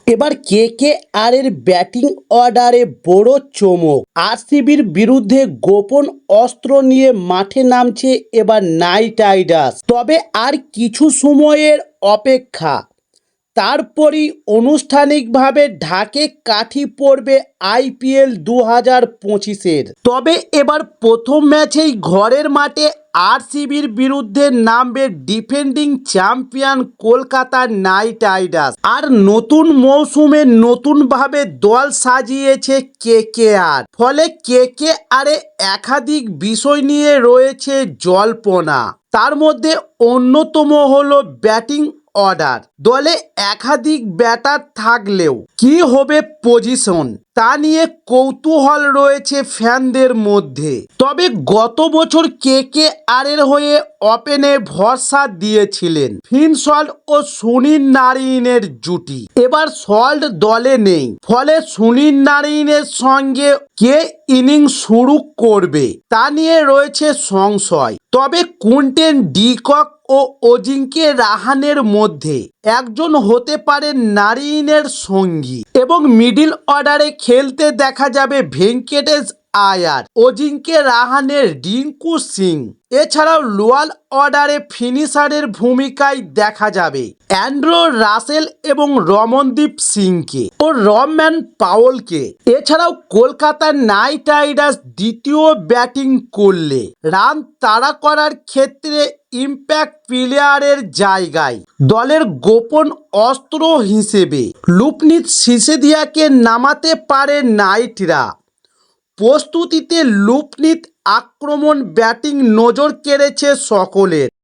এবার কেকেআর এর ব্যাটিং অর্ডারে বড় চমক। আরসিবির বিরুদ্ধে গোপন অস্ত্র নিয়ে মাঠে নামছে এবার নাইট রাইডার্স। তবে আর কিছু সময়ের অপেক্ষা, তারপরই আনুষ্ঠানিকভাবে ঢাকে কাঠি পড়বে আইপিএল 2025-এর। তবে এবার প্রথম ম্যাচেই ঘরের মাঠে আরসিবির বিরুদ্ধে নামবে defending champion Kolkata Knight Riders. আর নতুন মৌসুমে নতুনভাবে দল সাজিয়েছে কেকেআর। ফলে কেকেআরে একাধিক বিষয় নিয়ে রয়েছে জল্পনা। তার মধ্যে অন্যতম হলো ব্যাটিং অর্ডার। দলে একাধিক ব্যাটার থাকলেও কি হবে পজিশন, তা নিয়ে কৌতূহল রয়েছে ফ্যানদের মধ্যে। তবে গত বছর কেকেআর এর হয়ে ওপেনে ভরসা দিয়েছিলেন ফিন সল্ট ও সুনীল নারিনের জুটি। এবার সল্ট দলে নেই, ফলে সুনীল নারিনের সঙ্গে কে ইনিংস শুরু করবে তা নিয়ে রয়েছে সংশয়। তবে কুইন্টন ডি কক ও অজিঙ্কে রাহানের মধ্যে একজন হতে পারে নারিনের সঙ্গী। এবং মিডল অর্ডারে খেলতে দেখা যাবে ভেঙ্কটেশ আয়ার, অজিঙ্কে রাহানের রিঙ্কু সিং। এছাড়াও লোয়ার অর্ডারে ফিনিশারের ভূমিকায় দেখা যাবে অ্যান্ড্রু রাসেল এবং রমনদীপ সিংকে ও রহমান পাওয়েলকে। এছাড়াও কলকাতা নাইট রাইডার্স দ্বিতীয় ব্যাটিং করলে রান তাড়া করার ক্ষেত্রে ইম্প্যাক্ট প্লেয়ারের জায়গায় দলের গোপন অস্ত্র হিসেবে লুপনিত সিসোদিয়াকে নামাতে পারে নাইটরা। প্রস্তুতিতে লুপনিত আক্রমণ ব্যাটিং নজর কেড়েছে সকলের।